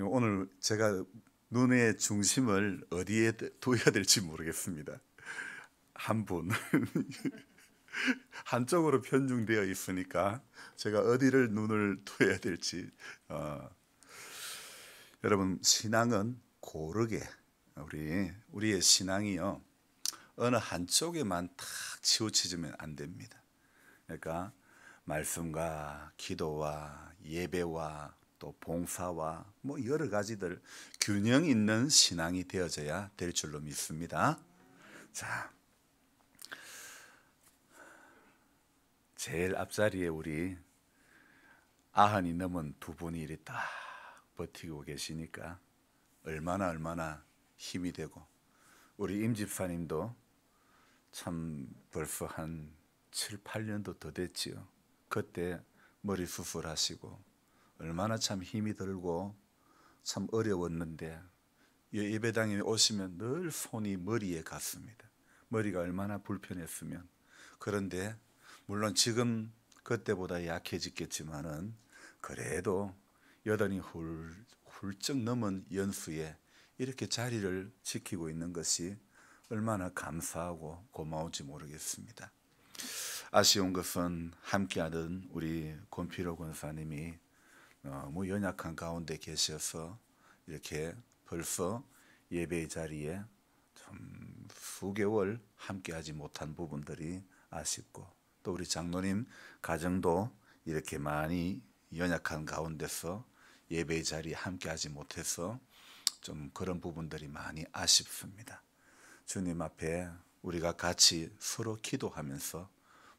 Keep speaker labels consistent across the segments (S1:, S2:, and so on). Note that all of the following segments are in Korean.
S1: 오늘 제가 눈의 중심을 어디에 둬야 될지 모르겠습니다. 한 분, 한쪽으로 편중되어 있으니까 제가 어디를 눈을 둬야 될지. 어, 여러분, 신앙은 고르게 우리의 신앙이요, 어느 한쪽에만 탁 치우치지면 안 됩니다. 그러니까 말씀과 기도와 예배와 또 봉사와 뭐 여러 가지들 균형 있는 신앙이 되어져야 될 줄로 믿습니다. 자, 제일 앞자리에 우리 아흔이 넘은 두 분이 이리 딱 버티고 계시니까 얼마나 힘이 되고, 우리 임 집사님도 참 벌써 한 7, 8년도 더 됐지요. 그때 머리 수술하시고 얼마나 참 힘이 들고 참 어려웠는데, 예배당에 오시면 늘 손이 머리에 갔습니다. 머리가 얼마나 불편했으면. 그런데 물론 지금 그때보다 약해졌겠지만은 그래도 여든이 훌쩍 넘은 연수에 이렇게 자리를 지키고 있는 것이 얼마나 감사하고 고마운지 모르겠습니다. 아쉬운 것은 함께하던 우리 권필호 권사님이 너무 연약한 가운데 계셔서 이렇게 벌써 예배의 자리에 좀 수개월 함께하지 못한 부분들이 아쉽고, 또 우리 장로님 가정도 이렇게 많이 연약한 가운데서 예배의 자리에 함께하지 못해서 좀 그런 부분들이 많이 아쉽습니다. 주님 앞에 우리가 같이 서로 기도하면서,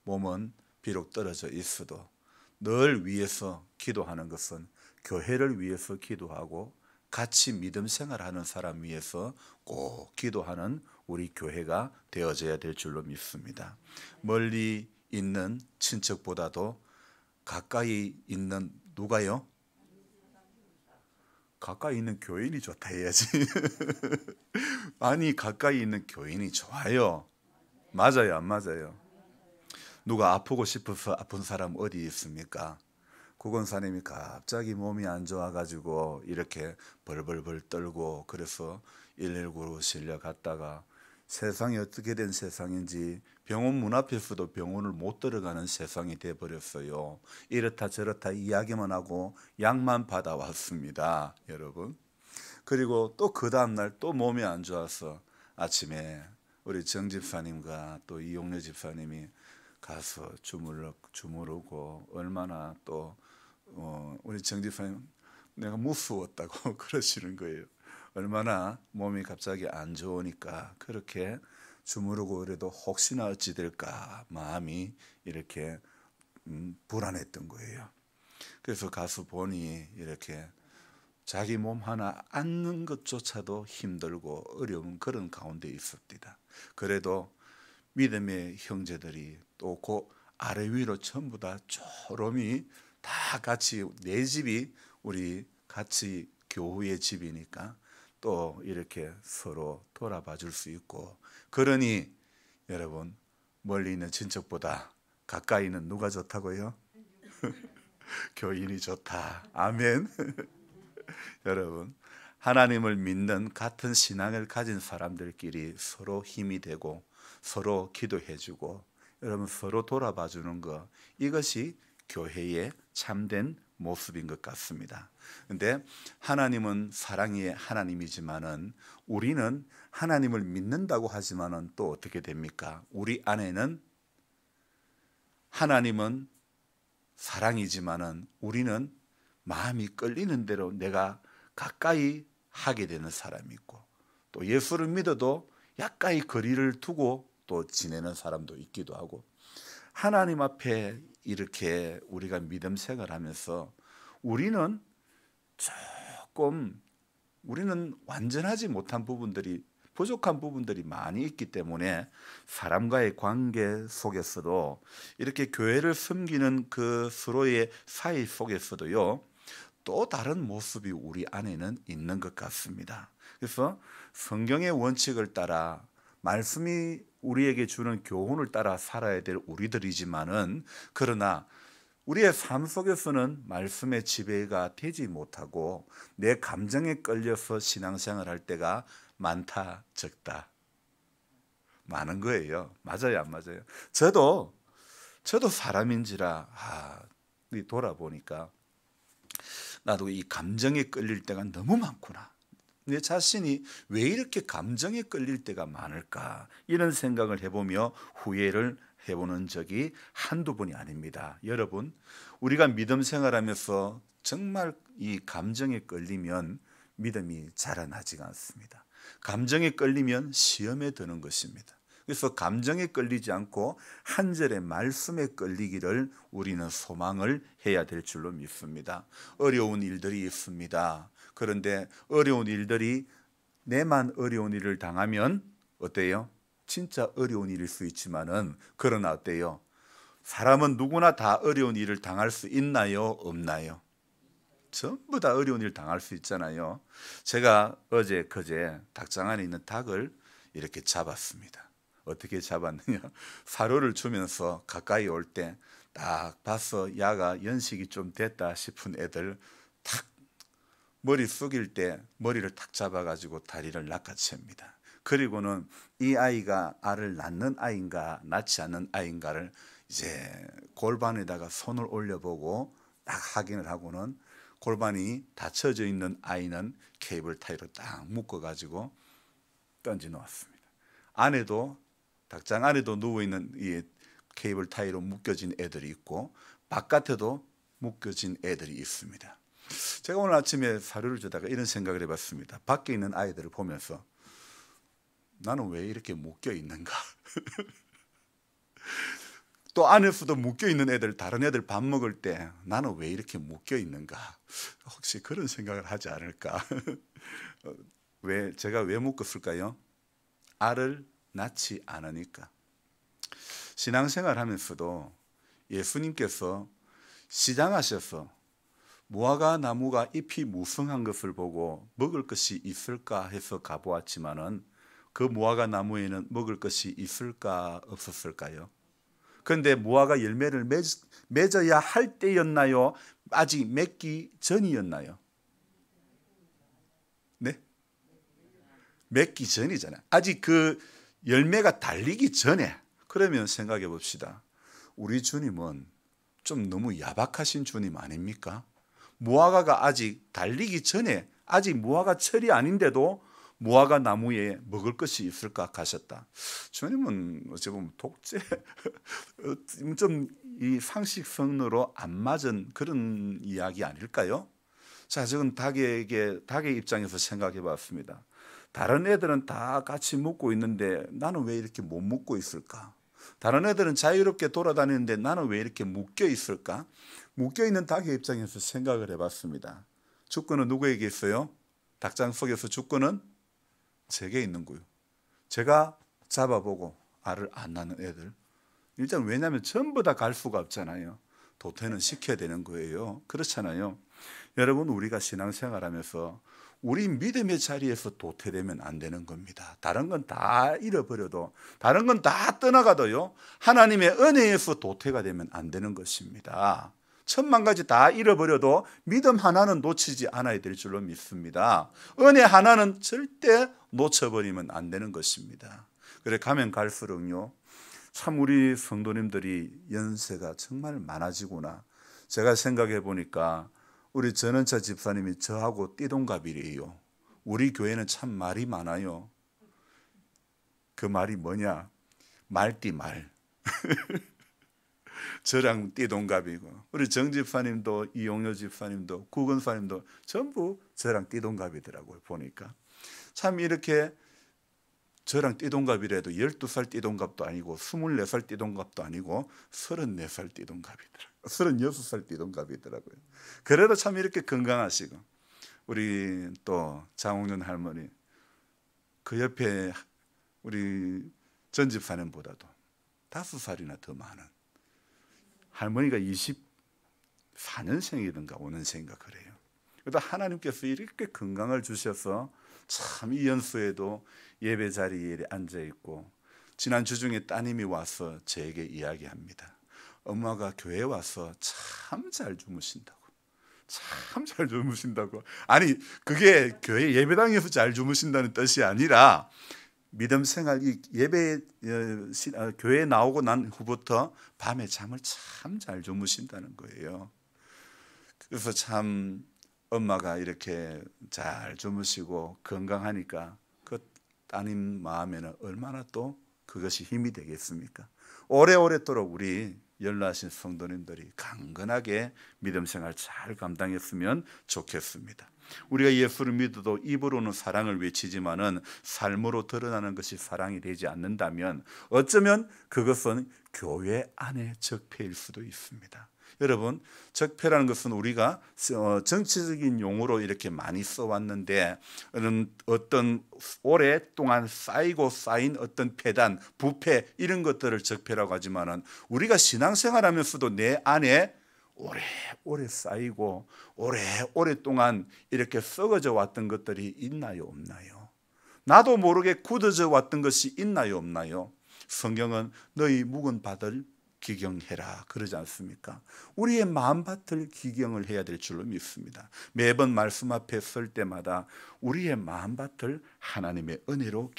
S1: 몸은 비록 떨어져 있어도 늘 위해서 기도하는 것은 교회를 위해서 기도하고 같이 믿음 생활하는 사람 위해서 꼭 기도하는 우리 교회가 되어져야 될 줄로 믿습니다. 멀리 있는 친척보다도 가까이 있는 누가요? 가까이 있는 교인이 좋다 해야지. 아니, 가까이 있는 교인이 좋아요. 맞아요, 안 맞아요? 누가 아프고 싶어서 아픈 사람 어디 있습니까? 구건사님이 갑자기 몸이 안 좋아가지고 이렇게 벌벌벌 떨고, 그래서 119로 실려갔다가 세상이 어떻게 된 세상인지 병원 문 앞에서도 병원을 못 들어가는 세상이 돼버렸어요. 이렇다 저렇다 이야기만 하고 약만 받아왔습니다, 여러분. 그리고 또 그 다음날 또 몸이 안 좋아서 아침에 우리 정 집사님과 또 이용래 집사님이 가서 주무르고 얼마나 또 우리 정 집사님 내가 무서웠다고 그러시는 거예요. 얼마나 몸이 갑자기 안 좋으니까 그렇게 주무르고, 그래도 혹시나 어찌 될까 마음이 이렇게 불안했던 거예요. 그래서 가서 보니 이렇게 자기 몸 하나 앉는 것조차도 힘들고 어려운 그런 가운데 있었습니다. 그래도 믿음의 형제들이 또 그 아래 위로 전부 다 조롬이 다 같이, 내 집이 우리 같이 교우의 집이니까 또 이렇게 서로 돌아봐 줄 수 있고, 그러니 여러분, 멀리 있는 친척보다 가까이 있는 누가 좋다고요? 교인이 좋다. 아멘. 여러분, 하나님을 믿는 같은 신앙을 가진 사람들끼리 서로 힘이 되고 서로 기도해주고, 여러분 서로 돌아봐주는 것, 이것이 교회의 참된 모습인 것 같습니다. 그런데 하나님은 사랑의 하나님이지만은 우리는 하나님을 믿는다고 하지만은 또 어떻게 됩니까? 우리 안에는 하나님은 사랑이지만은 우리는 마음이 끌리는 대로 내가 가까이 하게 되는 사람이 있고, 또 예수를 믿어도 약간의 거리를 두고 또 지내는 사람도 있기도 하고, 하나님 앞에 이렇게 우리가 믿음 생활하면서 우리는 완전하지 못한 부분들이, 부족한 부분들이 많이 있기 때문에 사람과의 관계 속에서도, 이렇게 교회를 섬기는 그 서로의 사이 속에서도요, 또 다른 모습이 우리 안에는 있는 것 같습니다. 그래서 성경의 원칙을 따라, 말씀이 우리에게 주는 교훈을 따라 살아야 될 우리들이지만은, 그러나 우리의 삶 속에서는 말씀의 지배가 되지 못하고 내 감정에 끌려서 신앙생활 할 때가 많다 적다 많은 거예요. 맞아요, 안 맞아요? 저도 사람인지라 돌아보니까 나도 이 감정에 끌릴 때가 너무 많구나. 내 자신이 왜 이렇게 감정에 끌릴 때가 많을까? 이런 생각을 해보며 후회를 해보는 적이 한두 번이 아닙니다. 여러분, 우리가 믿음 생활하면서 정말 이 감정에 끌리면 믿음이 자라나지가 않습니다. 감정에 끌리면 시험에 드는 것입니다. 그래서 감정에 끌리지 않고 한 절의 말씀에 끌리기를 우리는 소망을 해야 될 줄로 믿습니다. 어려운 일들이 있습니다. 그런데 어려운 일들이 내만 어려운 일을 당하면 어때요? 진짜 어려운 일일 수 있지만은 그러나 어때요? 사람은 누구나 다 어려운 일을 당할 수 있나요? 없나요? 전부 다 어려운 일을 당할 수 있잖아요. 제가 어제 그제 닭장 안에 있는 닭을 이렇게 잡았습니다. 어떻게 잡았느냐? 사료를 주면서 가까이 올 때 딱 봐서 야가 연식이 좀 됐다 싶은 애들 탁 머리 숙일 때 머리를 탁 잡아가지고 다리를 낚아챕니다. 그리고는 이 아이가 알을 낳는 아이인가 낳지 않는 아이인가를 이제 골반에다가 손을 올려보고 딱 확인을 하고는 골반이 닫혀져 있는 아이는 케이블 타이로 딱 묶어가지고 던져 놓았습니다. 안에도 닭장 안에도 누워있는 이 케이블 타이로 묶여진 애들이 있고 바깥에도 묶여진 애들이 있습니다. 제가 오늘 아침에 사료를 주다가 이런 생각을 해봤습니다. 밖에 있는 아이들을 보면서 나는 왜 이렇게 묶여 있는가? 또 안에서도 묶여 있는 애들, 다른 애들 밥 먹을 때 나는 왜 이렇게 묶여 있는가? 혹시 그런 생각을 하지 않을까? 제가 왜 묶었을까요? 알을 낳지 않으니까. 신앙생활 하면서도 예수님께서 시장하셔서 무화과 나무가 잎이 무성한 것을 보고 먹을 것이 있을까 해서 가보았지만은 그 무화과 나무에는 먹을 것이 있을까 없었을까요? 그런데 무화과 열매를 맺어야 할 때였나요? 아직 맺기 전이었나요? 네? 맺기 전이잖아요. 아직 그 열매가 달리기 전에. 그러면 생각해 봅시다. 우리 주님은 좀 너무 야박하신 주님 아닙니까? 무화과가 아직 달리기 전에 아직 무화과 철이 아닌데도 무화과 나무에 먹을 것이 있을까 하셨다. 주님은 어찌 보면 독재 좀 이 상식선으로 안 맞은 그런 이야기 아닐까요? 자, 저는 닭의 입장에서 생각해 봤습니다. 다른 애들은 다 같이 먹고 있는데 나는 왜 이렇게 못 먹고 있을까? 다른 애들은 자유롭게 돌아다니는데 나는 왜 이렇게 묶여 있을까? 묶여 있는 닭의 입장에서 생각을 해봤습니다. 주권은 누구에게 있어요? 닭장 속에서 주권은 제게 있는 거예요. 제가 잡아보고 알을 안 낳는 애들. 일단 왜냐하면 전부 다 갈 수가 없잖아요. 도태는 시켜야 되는 거예요. 그렇잖아요. 여러분, 우리가 신앙생활하면서 우리 믿음의 자리에서 도태되면 안 되는 겁니다. 다른 건 다 잃어버려도, 다른 건 다 떠나가도요, 하나님의 은혜에서 도태가 되면 안 되는 것입니다. 천만 가지 다 잃어버려도 믿음 하나는 놓치지 않아야 될 줄로 믿습니다. 은혜 하나는 절대 놓쳐버리면 안 되는 것입니다. 그래 가면 갈수록요, 참 우리 성도님들이 연세가 정말 많아지구나. 제가 생각해 보니까 우리 전원차 집사님이 저하고 띠동갑이래요. 우리 교회는 참 말이 많아요. 그 말이 뭐냐? 말띠말. 저랑 띠동갑이고, 우리 정 집사님도, 이용료 집사님도, 구건사님도 전부 저랑 띠동갑이더라고요. 보니까 참 이렇게 저랑 띠동갑이라도 12살 띠동갑도 아니고 24살 띠동갑도 아니고 34살 띠동갑이더라고요. 36살 띠동갑이더라고요. 그래도 참 이렇게 건강하시고, 우리 또 장홍련 할머니 그 옆에 우리 전 집사님보다도 5살이나 더 많은 할머니가 24년생이든가 5년생인가 그래요. 그래도 하나님께서 이렇게 건강을 주셔서 참 이 연수에도 예배 자리에 앉아 있고, 지난 주중에 따님이 와서 저에게 이야기합니다. 엄마가 교회에 와서 참 잘 주무신다고. 참 잘 주무신다고. 아니, 그게 교회 예배당에서 잘 주무신다는 뜻이 아니라 믿음 생활, 이 예배 교회에 나오고 난 후부터 밤에 잠을 참 잘 주무신다는 거예요. 그래서 참 엄마가 이렇게 잘 주무시고 건강하니까 그 따님 마음에는 얼마나 또 그것이 힘이 되겠습니까? 오래오래도록 우리 연로하신 성도님들이 강건하게 믿음 생활 잘 감당했으면 좋겠습니다. 우리가 예수를 믿어도 입으로는 사랑을 외치지만은 삶으로 드러나는 것이 사랑이 되지 않는다면 어쩌면 그것은 교회 안의 적폐일 수도 있습니다. 여러분, 적폐라는 것은 우리가 정치적인 용어로 이렇게 많이 써왔는데 어떤 오랫동안 쌓이고 쌓인 어떤 폐단, 부패 이런 것들을 적폐라고 하지만은 우리가 신앙생활하면서도 내 안에 오래 쌓이고 오랫동안 이렇게 썩어져 왔던 것들이 있나요, 없나요? 나도 모르게 굳어져 왔던 것이 있나요, 없나요? 성경은 너희 묵은 밭을 기경해라 그러지 않습니까? 우리의 마음밭을 기경을 해야 될 줄로 믿습니다. 매번 말씀 앞에 설 때마다 우리의 마음밭을 하나님의 은혜로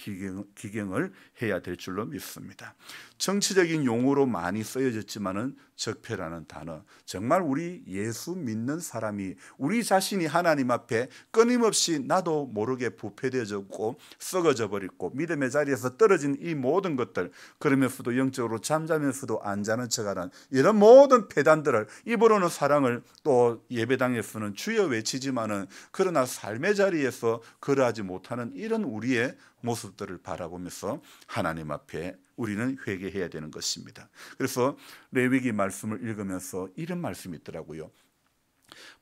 S1: 기경을 해야 될 줄로 믿습니다. 정치적인 용어로 많이 쓰여졌지만은 적폐라는 단어, 정말 우리 예수 믿는 사람이 우리 자신이 하나님 앞에 끊임없이 나도 모르게 부패되어졌고 썩어져 버렸고 믿음의 자리에서 떨어진 이 모든 것들, 그러면서도 영적으로 잠자면서도 안 자는 척하는 이런 모든 폐단들을, 입으로는 사랑을 또 예배당에서는 주여 외치지만은 그러나 삶의 자리에서 그러하지 못하는 이런 우리의 모습들을 바라보면서 하나님 앞에 우리는 회개해야 되는 것입니다. 그래서 레위기 말씀을 읽으면서 이런 말씀이 있더라고요.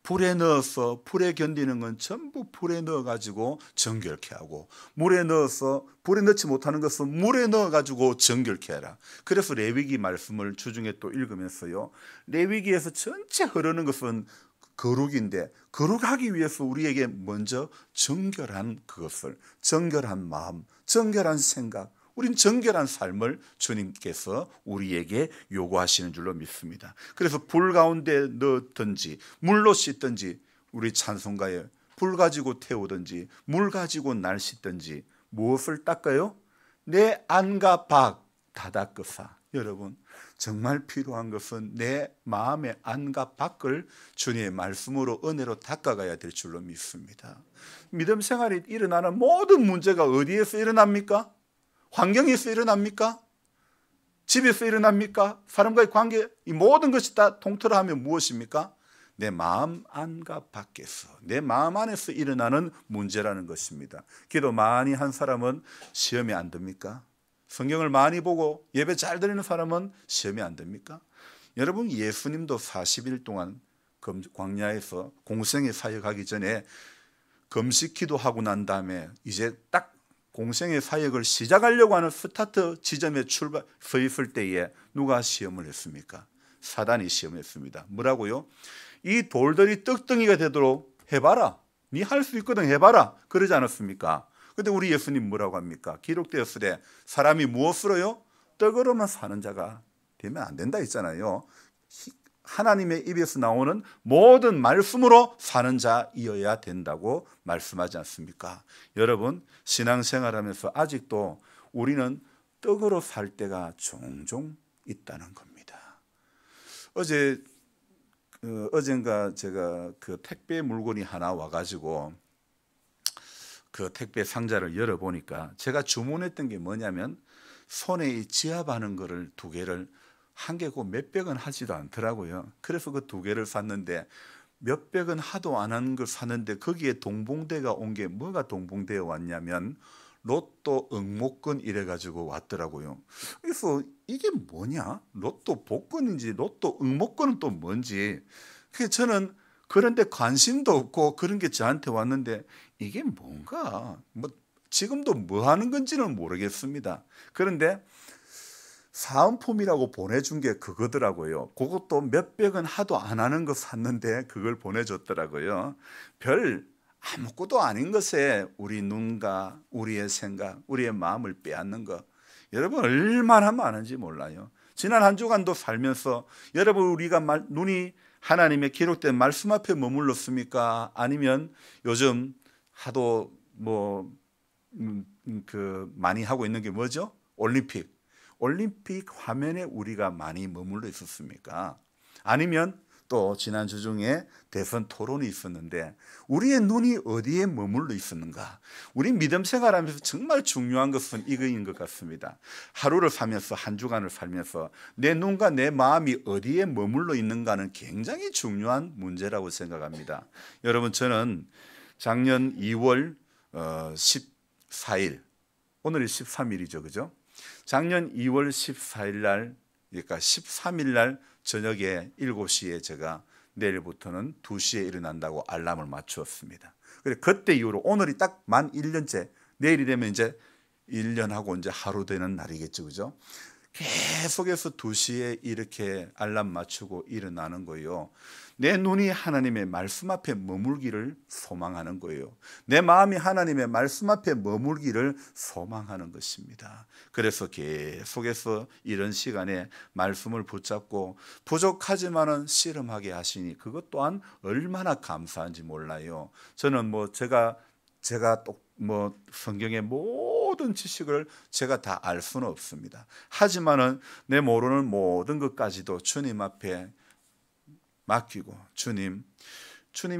S1: 불에 넣어서, 불에 견디는 건 전부 불에 넣어가지고 정결케 하고, 물에 넣어서 불에 넣지 못하는 것은 물에 넣어가지고 정결케 하라. 그래서 레위기 말씀을 주중에 또 읽으면서요, 레위기에서 전체 흐르는 것은 거룩인데 거룩하기 위해서 우리에게 먼저 정결한 그것을, 정결한 마음, 정결한 생각, 우린 정결한 삶을 주님께서 우리에게 요구하시는 줄로 믿습니다. 그래서 불 가운데 넣든지 물로 씻든지, 우리 찬송가에 불 가지고 태우든지 물 가지고 날 씻든지 무엇을 닦아요? 내 안과 밖 다 닦으사. 여러분, 정말 필요한 것은 내 마음의 안과 밖을 주님의 말씀으로 은혜로 닦아가야 될 줄로 믿습니다. 믿음 생활이 일어나는 모든 문제가 어디에서 일어납니까? 환경에서 일어납니까? 집에서 일어납니까? 사람과의 관계, 이 모든 것이 다 통틀어 하면 무엇입니까? 내 마음 안과 밖에서, 내 마음 안에서 일어나는 문제라는 것입니다. 기도 많이 한 사람은 시험에 안 듭니까? 성경을 많이 보고 예배 잘 드리는 사람은 시험에 안 듭니까? 여러분, 예수님도 40일 동안 광야에서 공생의 사역하기 전에 금식 기도하고 난 다음에 이제 딱 공생의 사역을 시작하려고 하는 스타트 지점에 서 있을 때에 누가 시험을 했습니까? 사단이 시험을 했습니다. 뭐라고요? 이 돌들이 떡덩이가 되도록 해봐라. 네 할 수 있거든, 해봐라. 그러지 않았습니까? 근데 우리 예수님 뭐라고 합니까? 기록되었으되 사람이 무엇으로요? 떡으로만 사는 자가 되면 안 된다 했잖아요. 하나님의 입에서 나오는 모든 말씀으로 사는 자이어야 된다고 말씀하지 않습니까? 여러분, 신앙생활하면서 아직도 우리는 떡으로 살 때가 종종 있다는 겁니다. 어젠가 제가 그 택배 물건이 하나 와가지고 그 택배 상자를 열어보니까 제가 주문했던 게 뭐냐면 손에 지압하는 거를 2개를, 한 개고 몇백 원 하지도 않더라고요. 그래서 그 2개를 샀는데 몇백 원 하도 안 한 걸 샀는데 거기에 동봉대가 온 게 뭐가 동봉되어 왔냐면 로또 응모권 이래가지고 왔더라고요. 그래서 이게 뭐냐? 로또 복권인지 로또 응모권은 또 뭔지. 그래서 저는 그런데 관심도 없고 그런 게 저한테 왔는데 이게 뭔가 지금도 뭐 하는 건지는 모르겠습니다. 그런데 사은품이라고 보내준 게 그거더라고요. 그것도 몇백 원 하도 안 하는 거 샀는데 그걸 보내줬더라고요. 별 아무것도 아닌 것에 우리 눈과 우리의 생각, 우리의 마음을 빼앗는 것, 여러분 얼마나 많은지 몰라요. 지난 한 주간도 살면서 여러분 우리가 눈이 하나님의 기록된 말씀 앞에 머물렀습니까? 아니면 요즘 하도 많이 하고 있는 게 뭐죠? 올림픽 화면에 우리가 많이 머물러 있었습니까? 아니면 또 지난주 중에 대선 토론이 있었는데 우리의 눈이 어디에 머물러 있었는가? 우리 믿음 생활하면서 정말 중요한 것은 이거인 것 같습니다. 하루를 살면서 한 주간을 살면서 내 눈과 내 마음이 어디에 머물러 있는가는 굉장히 중요한 문제라고 생각합니다. 여러분 저는 작년 2월 14일 오늘이 13일이죠. 그죠? 작년 2월 14일 날 그러니까 13일 날 저녁에 7시에 제가 내일부터는 2시에 일어난다고 알람을 맞추었습니다. 그래 그때 이후로 오늘이 딱 만 1년째, 내일이 되면 이제 1년하고 이제 하루 되는 날이겠죠. 그죠? 계속해서 2시에 이렇게 알람 맞추고 일어나는 거예요. 내 눈이 하나님의 말씀 앞에 머물기를 소망하는 거예요. 내 마음이 하나님의 말씀 앞에 머물기를 소망하는 것입니다. 그래서 계속해서 이런 시간에 말씀을 붙잡고 부족하지만은 씨름하게 하시니 그것 또한 얼마나 감사한지 몰라요. 저는 제가 성경의 모든 지식을 제가 다 알 수는 없습니다. 하지만은 내 모르는 모든 것까지도 주님 앞에 맡기고 주님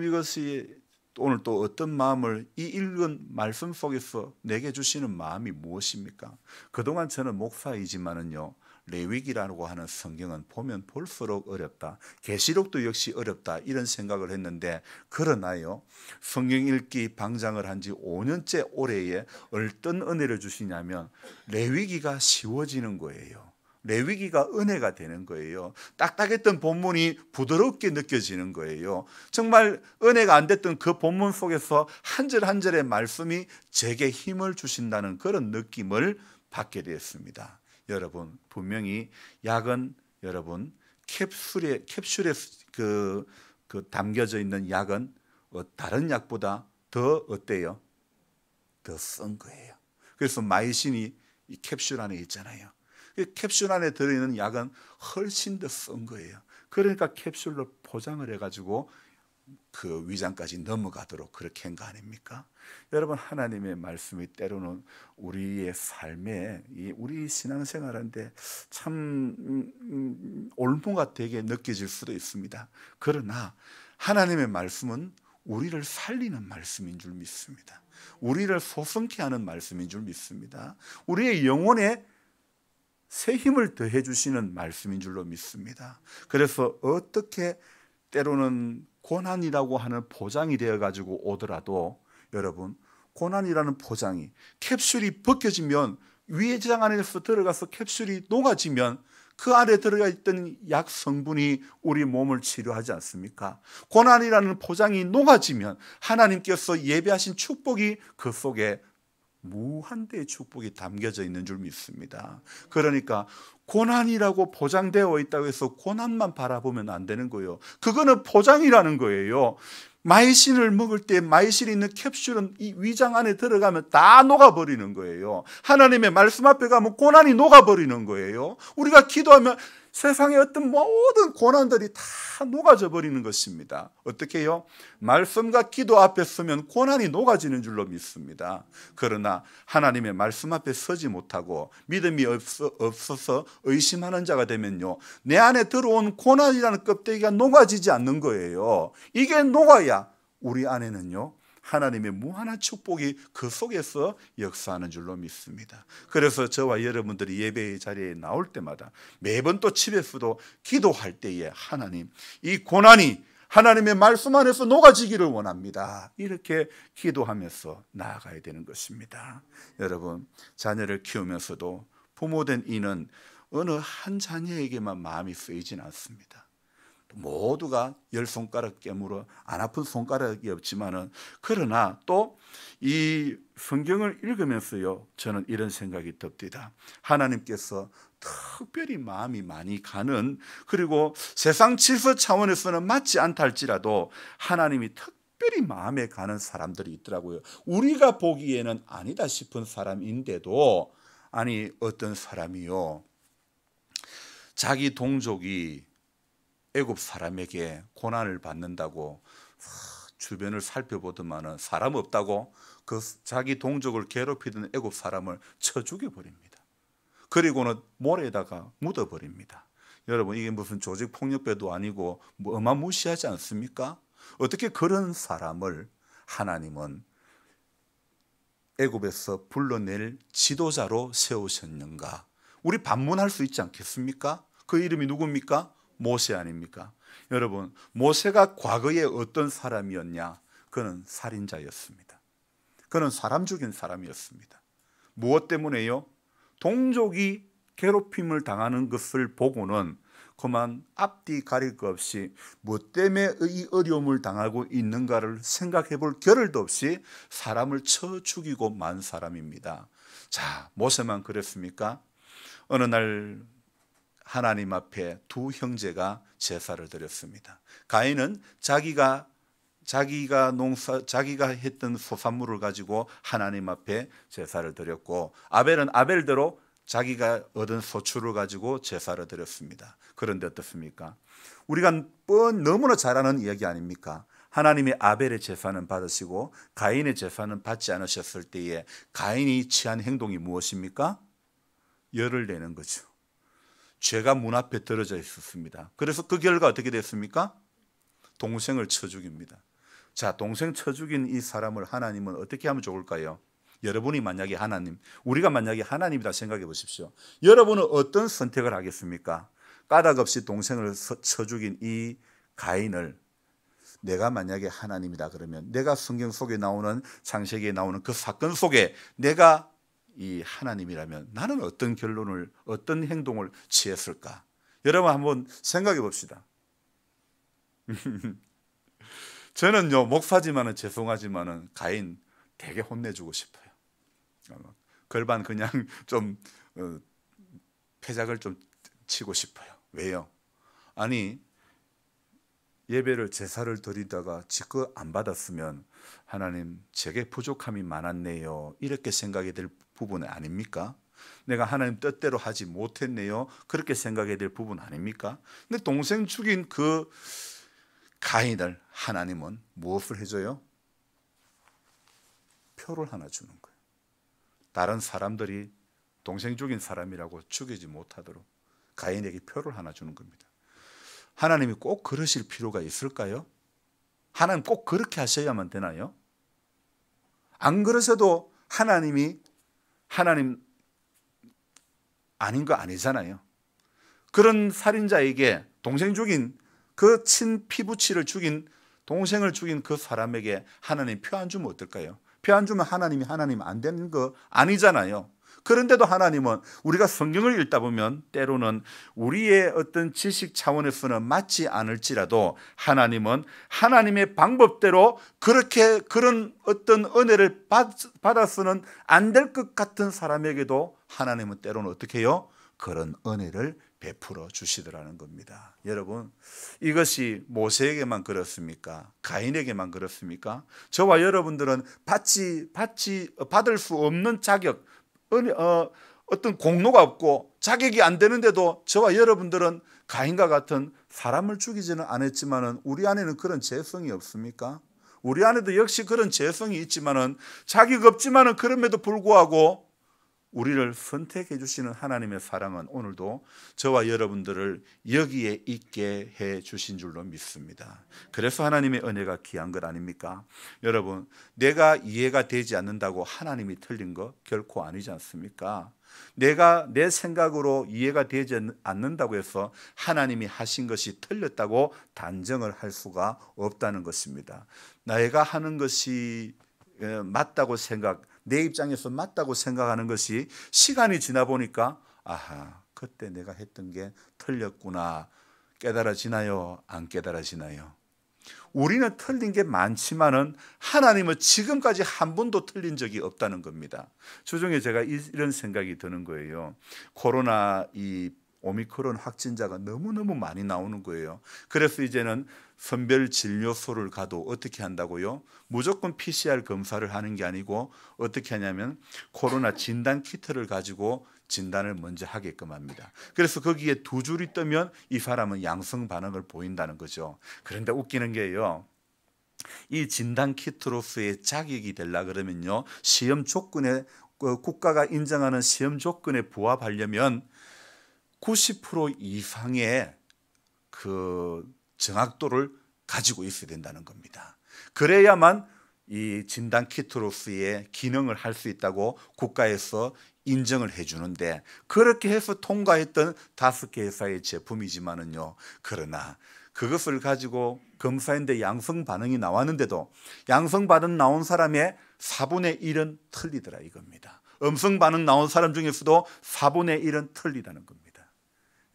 S1: 이것이 오늘 또 어떤 마음을 이 읽은 말씀 속에서 내게 주시는 마음이 무엇입니까? 그동안 저는 목사이지만은요 레위기라고 하는 성경은 보면 볼수록 어렵다. 계시록도 역시 어렵다. 이런 생각을 했는데 그러나요. 성경 읽기 방장을 한 지 5년째 올해에 어떤 은혜를 주시냐면 레위기가 쉬워지는 거예요. 레위기가 은혜가 되는 거예요. 딱딱했던 본문이 부드럽게 느껴지는 거예요. 정말 은혜가 안 됐던 그 본문 속에서 한 절 한 절의 말씀이 제게 힘을 주신다는 그런 느낌을 받게 되었습니다. 여러분 분명히 약은 여러분 캡슐에 그 담겨져 있는 약은 다른 약보다 더 어때요? 더 쓴 거예요. 그래서 마이신이 이 캡슐 안에 있잖아요. 캡슐 안에 들어있는 약은 훨씬 더 쓴 거예요. 그러니까 캡슐로 포장을 해가지고 그 위장까지 넘어가도록 그렇게 한 거 아닙니까? 여러분 하나님의 말씀이 때로는 우리의 삶에 우리 신앙생활하는데 참 올무가 되게 느껴질 수도 있습니다. 그러나 하나님의 말씀은 우리를 살리는 말씀인 줄 믿습니다. 우리를 소성케 하는 말씀인 줄 믿습니다. 우리의 영혼에 새 힘을 더해 주시는 말씀인 줄로 믿습니다. 그래서 어떻게 때로는 고난이라고 하는 포장이 되어 가지고 오더라도 여러분 고난이라는 포장이 캡슐이 벗겨지면 위장 안에서 들어가서 캡슐이 녹아지면 그 안에 들어가 있던 약 성분이 우리 몸을 치료하지 않습니까? 고난이라는 포장이 녹아지면 하나님께서 예배하신 축복이 그 속에 무한대의 축복이 담겨져 있는 줄 믿습니다. 그러니까 고난이라고 포장되어 있다고 해서 고난만 바라보면 안 되는 거예요. 그거는 포장이라는 거예요. 마이신을 먹을 때 마이신이 있는 캡슐은 이 위장 안에 들어가면 다 녹아버리는 거예요. 하나님의 말씀 앞에 가면 고난이 녹아버리는 거예요. 우리가 기도하면 세상의 어떤 모든 고난들이 다 녹아져 버리는 것입니다. 어떻게 해요? 말씀과 기도 앞에 서면 고난이 녹아지는 줄로 믿습니다. 그러나 하나님의 말씀 앞에 서지 못하고 믿음이 없어서 의심하는 자가 되면요, 내 안에 들어온 고난이라는 껍데기가 녹아지지 않는 거예요. 이게 녹아야 우리 안에는요 하나님의 무한한 축복이 그 속에서 역사하는 줄로 믿습니다. 그래서 저와 여러분들이 예배의 자리에 나올 때마다 매번 또 집에서도 기도할 때에 하나님, 이 고난이 하나님의 말씀 안에서 녹아지기를 원합니다. 이렇게 기도하면서 나아가야 되는 것입니다. 여러분, 자녀를 키우면서도 부모된 이는 어느 한 자녀에게만 마음이 쓰이진 않습니다. 모두가 10손가락 깨물어 안 아픈 손가락이 없지만은, 그러나 또 이 성경을 읽으면서요 저는 이런 생각이 듭니다. 하나님께서 특별히 마음이 많이 가는, 그리고 세상 질서 차원에서는 맞지 않다 할지라도 하나님이 특별히 마음에 가는 사람들이 있더라고요. 우리가 보기에는 아니다 싶은 사람인데도, 아니 어떤 사람이요 자기 동족이 애굽 사람에게 고난을 받는다고 주변을 살펴보더만은 사람 없다고 그 자기 동족을 괴롭히던 애굽 사람을 쳐 죽여버립니다. 그리고는 모래에다가 묻어버립니다. 여러분, 이게 무슨 조직 폭력배도 아니고 뭐 어마무시하지 않습니까? 어떻게 그런 사람을 하나님은 애굽에서 불러낼 지도자로 세우셨는가? 우리 반문할 수 있지 않겠습니까? 그 이름이 누굽니까? 모세 아닙니까? 여러분, 모세가 과거에 어떤 사람이었냐? 그는 살인자였습니다. 그는 사람 죽인 사람이었습니다. 무엇 때문에요? 동족이 괴롭힘을 당하는 것을 보고는 그만 앞뒤 가릴 것 없이 무엇 때문에 이 어려움을 당하고 있는가를 생각해 볼 겨를도 없이 사람을 쳐 죽이고 만 사람입니다. 자, 모세만 그랬습니까? 어느 날 하나님 앞에 두 형제가 제사를 드렸습니다. 가인은 자기가 했던 소산물을 가지고 하나님 앞에 제사를 드렸고, 아벨은 아벨대로 자기가 얻은 소출을 가지고 제사를 드렸습니다. 그런데 어떻습니까? 우리가 너무나 잘 아는 이야기 아닙니까? 하나님이 아벨의 제사는 받으시고 가인의 제사는 받지 않으셨을 때에 가인이 취한 행동이 무엇입니까? 열을 내는 거죠. 죄가 문 앞에 들어져 있었습니다. 그래서 그 결과 어떻게 됐습니까? 동생을 쳐 죽입니다. 자, 동생 쳐 죽인 이 사람을 하나님은 어떻게 하면 좋을까요? 여러분이 만약에 우리가 만약에 하나님이다 생각해 보십시오. 여러분은 어떤 선택을 하겠습니까? 까닭 없이 동생을 쳐 죽인 이 가인을 내가 만약에 하나님이다 그러면, 내가 성경 속에 나오는, 창세기에 나오는 그 사건 속에 내가 이 하나님이라면 나는 어떤 결론을, 어떤 행동을 취했을까? 여러분 한번 생각해 봅시다. 저는요, 목사지만은 죄송하지만은 가인 되게 혼내주고 싶어요. 걸반 그냥 좀 패작을 좀 치고 싶어요. 왜요? 아니, 예배를 제사를 드리다가 지껏 안 받았으면 하나님 제게 부족함이 많았네요, 이렇게 생각이 될 부분 아닙니까? 내가 하나님 뜻대로 하지 못했네요, 그렇게 생각이 될 부분 아닙니까? 근데 동생 죽인 그 가인을 하나님은 무엇을 해줘요? 표를 하나 주는 거예요. 다른 사람들이 동생 죽인 사람이라고 죽이지 못하도록 가인에게 표를 하나 주는 겁니다. 하나님이 꼭 그러실 필요가 있을까요? 하나님 꼭 그렇게 하셔야만 되나요? 안 그러셔도 하나님 아닌 거 아니잖아요. 그런 살인자에게, 동생 죽인 그 친피부치를 죽인, 동생을 죽인 그 사람에게 하나님 표 안 주면 어떨까요? 표 안 주면 하나님 안 되는 거 아니잖아요. 그런데도 하나님은, 우리가 성경을 읽다 보면 때로는 우리의 어떤 지식 차원에서는 맞지 않을지라도 하나님은 하나님의 방법대로 그렇게 그런 어떤 은혜를 받아서는 안 될 것 같은 사람에게도 하나님은 때로는 어떻게 해요? 그런 은혜를 베풀어 주시더라는 겁니다. 여러분, 이것이 모세에게만 그렇습니까? 가인에게만 그렇습니까? 저와 여러분들은 받을 수 없는 자격, 어떤 공로가 없고 자격이 안 되는데도 저와 여러분들은 가인과 같은, 사람을 죽이지는 않았지만은 우리 안에는 그런 죄성이 없습니까? 우리 안에도 역시 그런 죄성이 있지만은, 자격 없지만은 그럼에도 불구하고 우리를 선택해 주시는 하나님의 사랑은 오늘도 저와 여러분들을 여기에 있게 해 주신 줄로 믿습니다. 그래서 하나님의 은혜가 귀한 것 아닙니까? 여러분, 내가 이해가 되지 않는다고 하나님이 틀린 거 결코 아니지 않습니까? 내가 내 생각으로 이해가 되지 않는다고 해서 하나님이 하신 것이 틀렸다고 단정을 할 수가 없다는 것입니다. 내가 하는 것이 맞다고 내 입장에서 맞다고 생각하는 것이 시간이 지나 보니까 아하, 그때 내가 했던 게 틀렸구나 깨달아지나요? 안 깨달아지나요? 우리는 틀린 게 많지만은 하나님은 지금까지 한 번도 틀린 적이 없다는 겁니다. 주중에 제가 이런 생각이 드는 거예요. 코로나 이 오미크론 확진자가 너무너무 많이 나오는 거예요. 그래서 이제는 선별진료소를 가도 어떻게 한다고요? 무조건 PCR 검사를 하는 게 아니고 어떻게 하냐면 코로나 진단 키트를 가지고 진단을 먼저 하게끔 합니다. 그래서 거기에 두 줄이 뜨면 이 사람은 양성 반응을 보인다는 거죠. 그런데 웃기는 게요, 이 진단 키트로서의 자격이 되려 그러면요, 시험 조건에 국가가 인정하는 시험 조건에 부합하려면 90% 이상의 그 정확도를 가지고 있어야 된다는 겁니다. 그래야만 이 진단 키트로서의 기능을 할 수 있다고 국가에서 인정을 해주는데, 그렇게 해서 통과했던 5개 회사의 제품이지만은요, 그러나 그것을 가지고 검사했는데 양성 반응이 나왔는데도 양성 반응 나온 사람의 4분의 1은 틀리더라 이겁니다. 음성 반응 나온 사람 중에서도 4분의 1은 틀리다는 겁니다.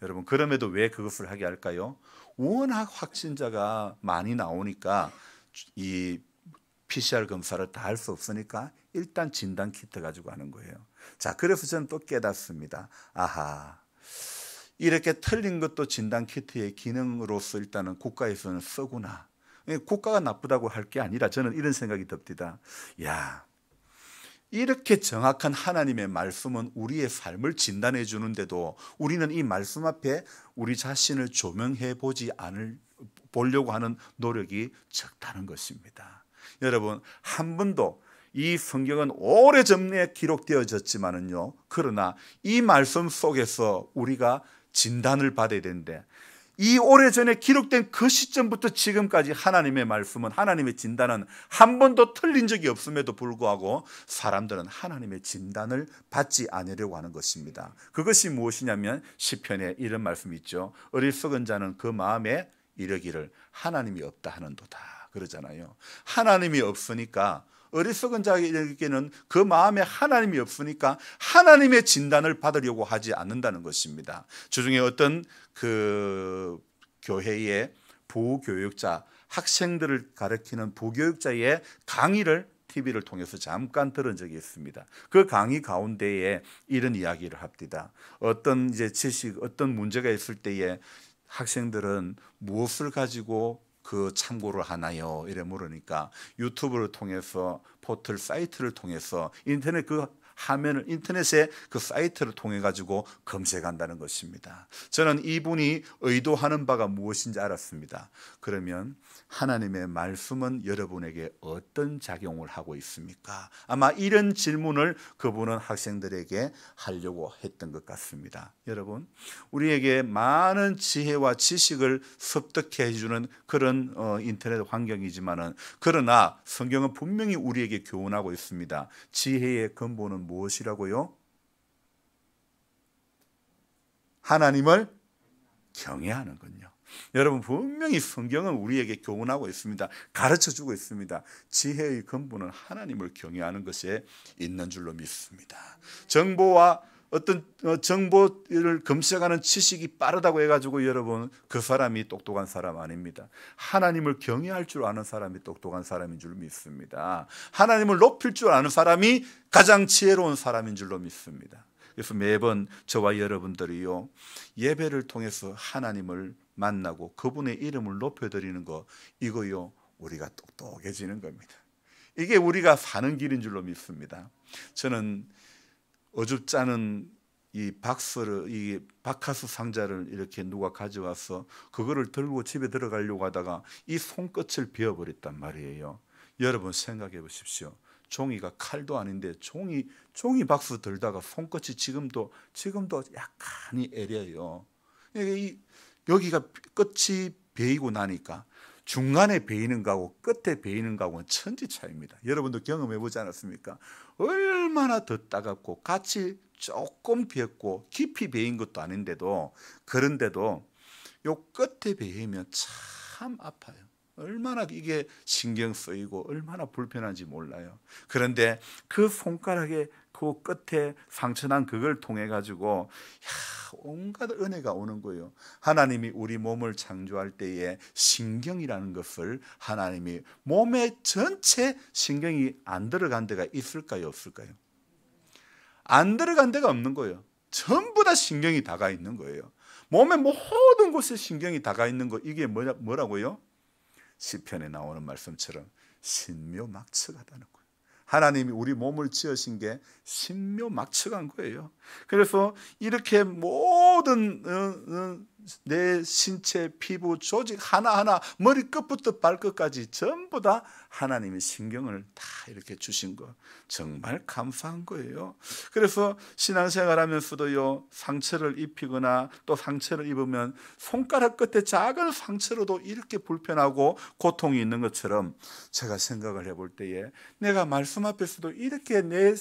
S1: 여러분, 그럼에도 왜 그것을 하게 할까요? 워낙 확진자가 많이 나오니까 이 PCR 검사를 다 할 수 없으니까 일단 진단 키트 가지고 하는 거예요. 자, 그래서 저는 또 깨닫습니다. 아하, 이렇게 틀린 것도 진단 키트의 기능으로서 일단은 국가에서는 쓰구나. 국가가 나쁘다고 할 게 아니라 저는 이런 생각이 듭니다. 야, 이렇게 정확한 하나님의 말씀은 우리의 삶을 진단해 주는데도 우리는 이 말씀 앞에 우리 자신을 조명해 보려고 하는 노력이 적다는 것입니다. 여러분, 한 번도 이 성경은 오래전에 기록되어졌지만은요, 그러나 이 말씀 속에서 우리가 진단을 받아야 되는데, 이 오래전에 기록된 그 시점부터 지금까지 하나님의 말씀은, 하나님의 진단은 한 번도 틀린 적이 없음에도 불구하고 사람들은 하나님의 진단을 받지 않으려고 하는 것입니다. 그것이 무엇이냐면 시편에 이런 말씀이 있죠. 어리석은 자는 그 마음에 이르기를 하나님이 없다 하는도다 그러잖아요. 하나님이 없으니까, 어리석은 자에게는 그 마음에 하나님이 없으니까 하나님의 진단을 받으려고 하지 않는다는 것입니다. 주중에 어떤 그 교회의 부교육자, 학생들을 가르치는 부교육자의 강의를 TV를 통해서 잠깐 들은 적이 있습니다. 그 강의 가운데에 이런 이야기를 합니다. 어떤 이제 지식, 어떤 문제가 있을 때에 학생들은 무엇을 가지고 그 참고를 하나요? 이래 물으니까 유튜브를 통해서, 포털 사이트를 통해서, 인터넷 그 화면을, 인터넷의 그 사이트를 통해 가지고 검색한다는 것입니다. 저는 이분이 의도하는 바가 무엇인지 알았습니다. 그러면 하나님의 말씀은 여러분에게 어떤 작용을 하고 있습니까? 아마 이런 질문을 그분은 학생들에게 하려고 했던 것 같습니다. 여러분, 우리에게 많은 지혜와 지식을 습득해 해주는 그런 인터넷 환경이지만은, 그러나 성경은 분명히 우리에게 교훈하고 있습니다. 지혜의 근본은 무엇이라고요? 하나님을 경외하는 군요. 여러분, 분명히 성경은 우리에게 교훈하고 있습니다. 가르쳐주고 있습니다. 지혜의 근본은 하나님을 경외하는 것에 있는 줄로 믿습니다. 정보와 어떤 정보를 검색하는 지식이 빠르다고 해가지고 여러분, 그 사람이 똑똑한 사람 아닙니다. 하나님을 경외할 줄 아는 사람이 똑똑한 사람인 줄 믿습니다. 하나님을 높일 줄 아는 사람이 가장 지혜로운 사람인 줄로 믿습니다. 그래서 매번 저와 여러분들이요, 예배를 통해서 하나님을 만나고 그분의 이름을 높여드리는 거, 이거요, 우리가 똑똑해지는 겁니다. 이게 우리가 사는 길인 줄로 믿습니다. 저는 어줍지 않은 이 바카스 상자를 이렇게 누가 가져와서 그거를 들고 집에 들어가려고 하다가 이 손끝을 베어버렸단 말이에요. 여러분, 생각해 보십시오. 종이가 칼도 아닌데 종이 박스 들다가 손끝이 지금도 약간이 애려요. 여기가 끝이 베이고 나니까 중간에 베이는 거하고 끝에 베이는 거하고는 천지 차이입니다. 여러분도 경험해 보지 않았습니까? 얼마나 더 따갑고 같이 조금 베었고 깊이 베인 것도 아닌데도, 그런데도 요 끝에 베이면 참 아파요. 얼마나 이게 신경 쓰이고 얼마나 불편한지 몰라요. 그런데 그 손가락에 그 끝에 상처난 그걸 통해 가지고 온갖 은혜가 오는 거예요. 하나님이 우리 몸을 창조할 때에 신경이라는 것을, 하나님이 몸에 전체 신경이 안 들어간 데가 있을까요, 없을까요? 안 들어간 데가 없는 거예요. 전부 다 신경이 다가 있는 거예요. 몸의 모든 곳에 신경이 다가 있는 거, 이게 뭐라고요? 시편에 나오는 말씀처럼 신묘막측하다는 거예요. 하나님이 우리 몸을 지으신 게 신묘막측한 거예요. 그래서 이렇게 모든 내 신체, 피부, 조직 하나하나 머리끝부터 발끝까지 전부 다 하나님이 신경을 다 이렇게 주신 거 정말 감사한 거예요. 그래서 신앙생활하면서도요, 상처를 입히거나 또 상처를 입으면 손가락 끝에 작은 상처로도 이렇게 불편하고 고통이 있는 것처럼 제가 생각을 해볼 때에 내가 말씀 앞에서도 이렇게 내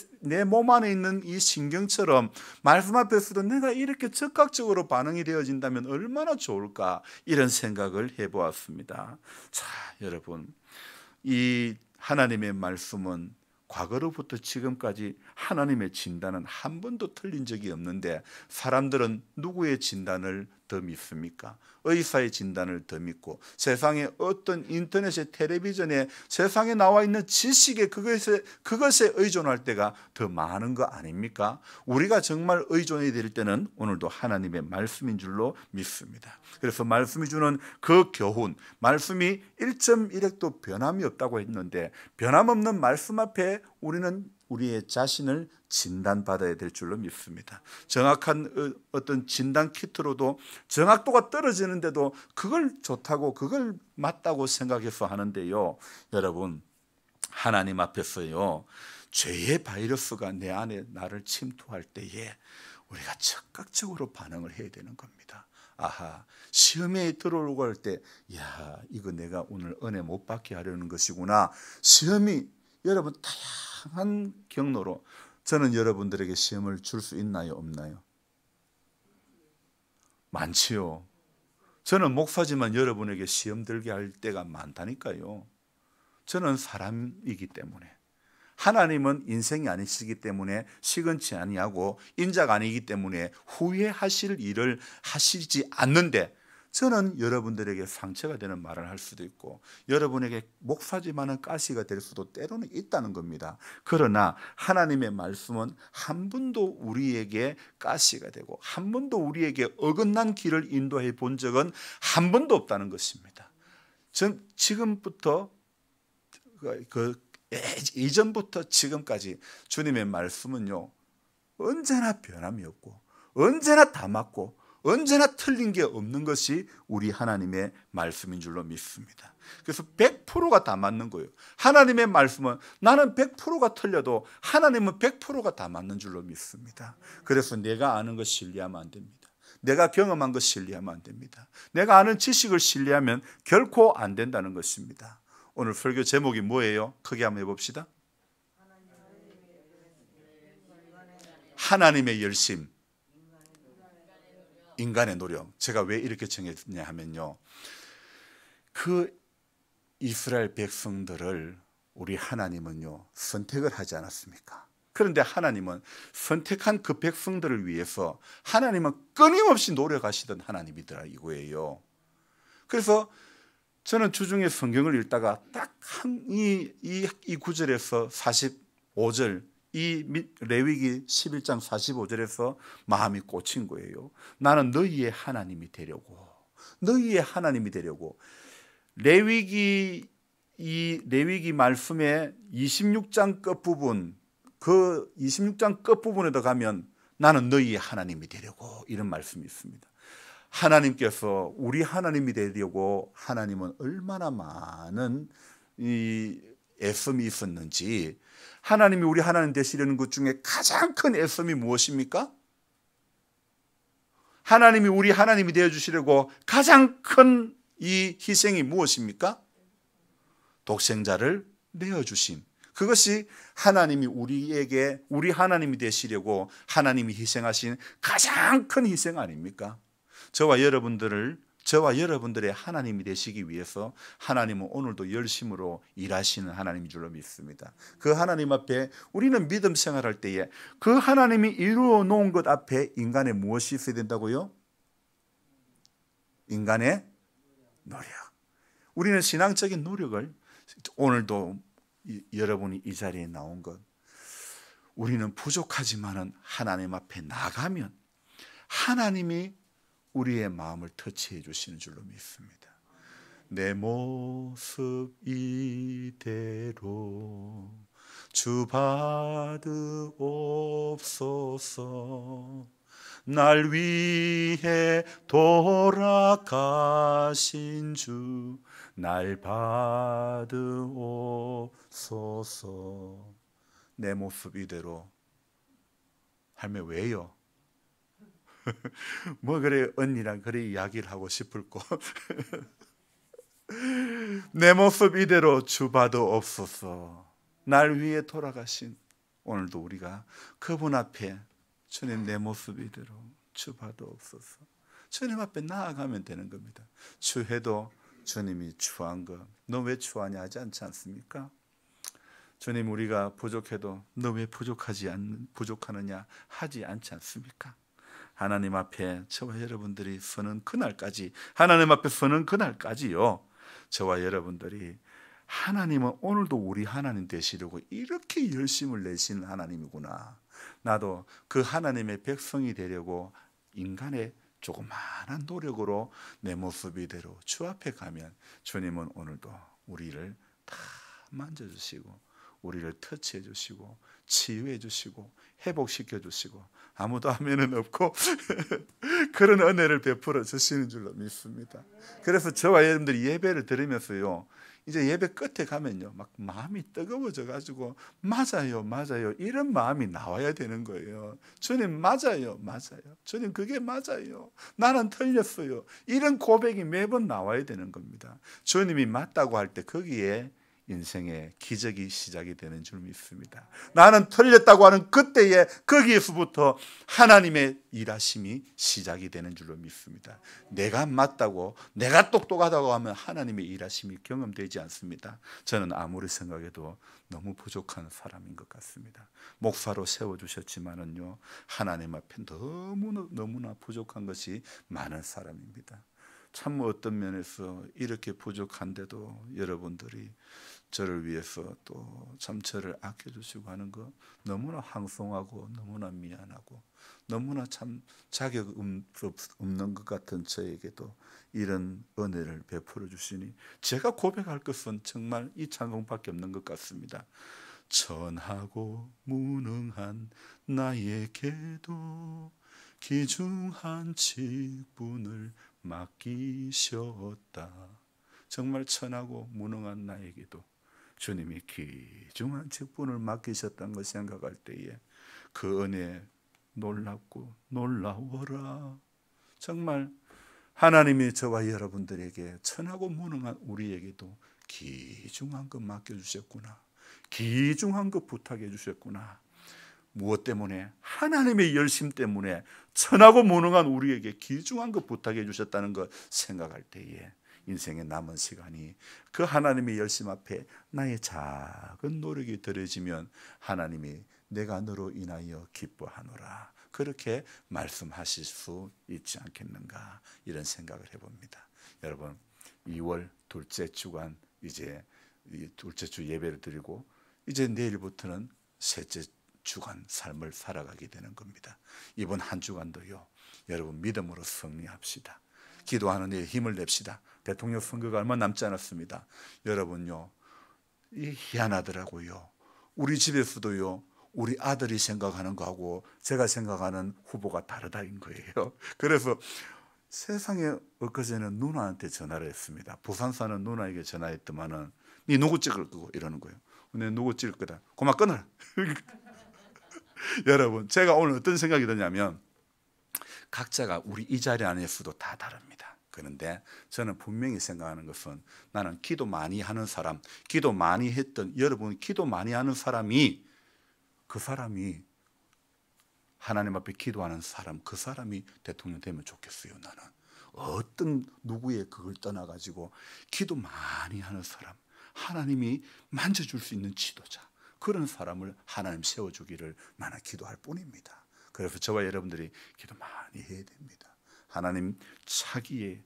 S1: 몸 안에 있는 이 신경처럼 말씀 앞에서도 내가 이렇게 즉각적으로 반응이 되어진다면 얼마나 좋을까, 이런 생각을 해보았습니다. 자, 여러분, 이 하나님의 말씀은 과거로부터 지금까지 하나님의 진단은 한 번도 틀린 적이 없는데 사람들은 누구의 진단을 더 믿습니까? 의사의 진단을 더 믿고 세상에 어떤 인터넷에 텔레비전에 세상에 나와 있는 지식에 그것에 의존할 때가 더 많은 거 아닙니까? 우리가 정말 의존해야 될 때는 오늘도 하나님의 말씀인 줄로 믿습니다. 그래서 말씀이 주는 그 교훈, 말씀이 1.1핵도 변함이 없다고 했는데 변함없는 말씀 앞에 우리는 우리의 자신을 진단받아야 될 줄로 믿습니다. 정확한 어떤 진단 키트로도 정확도가 떨어지는데도 그걸 좋다고 그걸 맞다고 생각해서 하는데요, 여러분, 하나님 앞에서요, 죄의 바이러스가 내 안에 나를 침투할 때에 우리가 즉각적으로 반응을 해야 되는 겁니다. 아하, 시험에 들어오고 할 때, 야, 이거 내가 오늘 은혜 못 받게 하려는 것이구나. 시험이 여러분 다양한 경로로, 저는 여러분들에게 시험을 줄 수 있나요, 없나요? 많지요. 저는 목사지만 여러분에게 시험 들게 할 때가 많다니까요. 저는 사람이기 때문에, 하나님은 인생이 아니시기 때문에 시건치 아니하고 인자가 아니기 때문에 후회하실 일을 하시지 않는데, 저는 여러분들에게 상처가 되는 말을 할 수도 있고 여러분에게 목사지만은 가시가 될 수도 때로는 있다는 겁니다. 그러나 하나님의 말씀은 한 번도 우리에게 가시가 되고 한 번도 우리에게 어긋난 길을 인도해 본 적은 한 번도 없다는 것입니다. 전 지금부터 이전부터 지금까지 주님의 말씀은요, 언제나 변함이 없고 언제나 다 맞고 언제나 틀린 게 없는 것이 우리 하나님의 말씀인 줄로 믿습니다. 그래서 100%가 다 맞는 거예요. 하나님의 말씀은 나는 100%가 틀려도 하나님은 100%가 다 맞는 줄로 믿습니다. 그래서 내가 아는 것 신뢰하면 안 됩니다. 내가 경험한 것 신뢰하면 안 됩니다. 내가 아는 지식을 신뢰하면 결코 안 된다는 것입니다. 오늘 설교 제목이 뭐예요? 크게 한번 해봅시다. 하나님의 열심, 인간의 노력. 제가 왜 이렇게 정했냐 하면요, 그 이스라엘 백성들을 우리 하나님은요 선택을 하지 않았습니까? 그런데 하나님은 선택한 그 백성들을 위해서 하나님은 끊임없이 노력하시던 하나님이더라 이거예요. 그래서 저는 주중에 성경을 읽다가 딱 이 구절에서 45절, 이 레위기 11장 45절에서 마음이 꽂힌 거예요. 나는 너희의 하나님이 되려고, 너희의 하나님이 되려고. 레위기 말씀의 26장 끝부분, 그 26장 끝부분에도 가면 나는 너희의 하나님이 되려고, 이런 말씀이 있습니다. 하나님께서 우리 하나님이 되려고 하나님은 얼마나 많은 애씀이 있었는지, 하나님이 우리 하나님 되시려는 것 중에 가장 큰 애씀이 무엇입니까? 하나님이 우리 하나님이 되어주시려고 가장 큰 이 희생이 무엇입니까? 독생자를 내어주심. 그것이 하나님이 우리에게 우리 하나님이 되시려고 하나님이 희생하신 가장 큰 희생 아닙니까? 저와 여러분들의 하나님이 되시기 위해서 하나님은 오늘도 열심으로 일하시는 하나님인 줄로 믿습니다. 그 하나님 앞에 우리는 믿음 생활할 때에 그 하나님이 이루어 놓은 것 앞에 인간의 무엇이 있어야 된다고요? 인간의 노력. 우리는 신앙적인 노력을, 오늘도 여러분이 이 자리에 나온 것, 우리는 부족하지만은 하나님 앞에 나가면 하나님이 우리의 마음을 터치해 주시는 줄로 믿습니다. 내 모습 이대로 주 받으옵소서. 날 위해 돌아가신 주 날 받으옵소서. 내 모습 이대로. 할매 왜요? 뭐 그래 언니랑 그래 이야기를 하고 싶을꼬. 내 모습 이대로 주 받으옵소서. 날 위해 돌아가신, 오늘도 우리가 그분 앞에 주님 내 모습 이대로 주 받으옵소서. 주님 앞에 나아가면 되는 겁니다. 추해도 주님이 추한 거, 너 왜 추하냐 하지 않지 않습니까? 주님 우리가 부족해도 너 왜 부족하느냐 하지 않지 않습니까? 하나님 앞에 저와 여러분들이 서는 그날까지, 하나님 앞에 서는 그날까지요, 저와 여러분들이 하나님은 오늘도 우리 하나님 되시려고 이렇게 열심을 내시는 하나님이구나, 나도 그 하나님의 백성이 되려고 인간의 조그마한 노력으로 내 모습 이대로 주 앞에 가면 주님은 오늘도 우리를 다 만져주시고 우리를 터치해 주시고 치유해 주시고 회복시켜 주시고 아무도 하면은 없고 그런 은혜를 베풀어 주시는 줄로 믿습니다. 그래서 저와 여러분들이 예배를 드리면서요, 이제 예배 끝에 가면요 막 마음이 뜨거워져 가지고 맞아요 이런 마음이 나와야 되는 거예요. 주님 맞아요 주님 그게 맞아요, 나는 틀렸어요, 이런 고백이 매번 나와야 되는 겁니다. 주님이 맞다고 할 때 거기에 인생의 기적이 시작이 되는 줄 믿습니다. 나는 틀렸다고 하는 그때에 거기에서부터 하나님의 일하심이 시작이 되는 줄로 믿습니다. 내가 맞다고, 내가 똑똑하다고 하면 하나님의 일하심이 경험되지 않습니다. 저는 아무리 생각해도 너무 부족한 사람인 것 같습니다. 목사로 세워주셨지만은요, 하나님 앞에 너무나 부족한 것이 많은 사람입니다. 참 어떤 면에서 이렇게 부족한데도 여러분들이 저를 위해서 또 참 저를 아껴주시고 하는 거 너무나 황송하고 너무나 미안하고 너무나 참 자격 없는 것 같은 저에게도 이런 은혜를 베풀어 주시니 제가 고백할 것은 정말 이 찬송밖에 없는 것 같습니다. 천하고 무능한 나에게도 귀중한 직분을 맡기셨다. 정말 천하고 무능한 나에게도 주님이 귀중한 직분을 맡기셨다는 걸 생각할 때에 그 은혜 놀랍고 놀라워라. 정말 하나님이 저와 여러분들에게 천하고 무능한 우리에게도 귀중한 것 맡겨주셨구나, 귀중한 것 부탁해 주셨구나. 무엇 때문에? 하나님의 열심 때문에 천하고 무능한 우리에게 귀중한 것 부탁해 주셨다는 것 생각할 때에 인생의 남은 시간이 그 하나님의 열심 앞에 나의 작은 노력이 들어지면 하나님이 내가 너로 인하여 기뻐하노라, 그렇게 말씀하실 수 있지 않겠는가, 이런 생각을 해봅니다. 여러분, 2월 둘째 주간 이제 둘째 주 예배를 드리고 이제 내일부터는 셋째 주간 삶을 살아가게 되는 겁니다. 이번 한 주간도요, 여러분 믿음으로 승리합시다. 기도하는 데 힘을 냅시다. 대통령 선거가 얼마 남지 않았습니다. 여러분요, 이 희한하더라고요. 우리 집에서도요, 우리 아들이 생각하는 거하고 제가 생각하는 후보가 다르다인 거예요. 그래서 세상에 엊그제는 누나한테 전화를 했습니다. 부산 사는 누나에게 전화했더만은 니 누구 찍을 거고 이러는 거예요. 내 누구 찍을 거다. 그만 끊어라. 여러분, 제가 오늘 어떤 생각이 드냐면 각자가 우리 이 자리 안에서도 다 다릅니다. 그런데 저는 분명히 생각하는 것은 나는 기도 많이 하는 사람, 기도 많이 했던 여러분, 기도 많이 하는 사람이 그 사람이 하나님 앞에 기도하는 사람, 그 사람이 대통령 되면 좋겠어요. 나는 어떤 누구의 그걸 떠나가지고 기도 많이 하는 사람, 하나님이 만져줄 수 있는 지도자, 그런 사람을 하나님 세워주기를 나는 기도할 뿐입니다. 그래서 저와 여러분들이 기도 많이 해야 됩니다. 하나님 차기에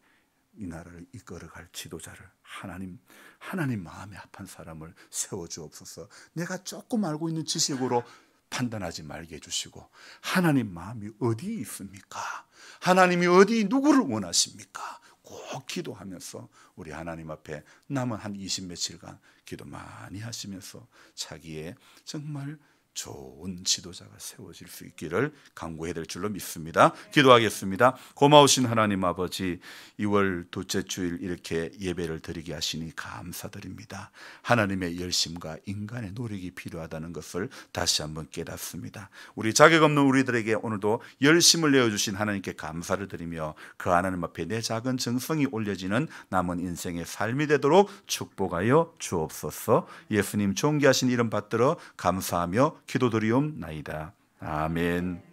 S1: 이 나라를 이끌어갈 지도자를 하나님 마음에 합한 사람을 세워주옵소서. 내가 조금 알고 있는 지식으로 판단하지 말게 해주시고, 하나님 마음이 어디 있습니까? 하나님이 어디 누구를 원하십니까? 꼭 기도하면서 우리 하나님 앞에 남은 한 20 며칠간 기도 많이 하시면서 차기에 정말 좋은 지도자가 세워질 수 있기를 간구해야 될 줄로 믿습니다. 기도하겠습니다. 고마우신 하나님 아버지, 2월 둘째 주일 이렇게 예배를 드리게 하시니 감사드립니다. 하나님의 열심과 인간의 노력이 필요하다는 것을 다시 한번 깨닫습니다. 우리 자격 없는 우리들에게 오늘도 열심을 내어주신 하나님께 감사를 드리며 그 하나님 앞에 내 작은 정성이 올려지는 남은 인생의 삶이 되도록 축복하여 주옵소서. 예수님 존귀하신 이름 받들어 감사하며 기도드리옵나이다. 아멘.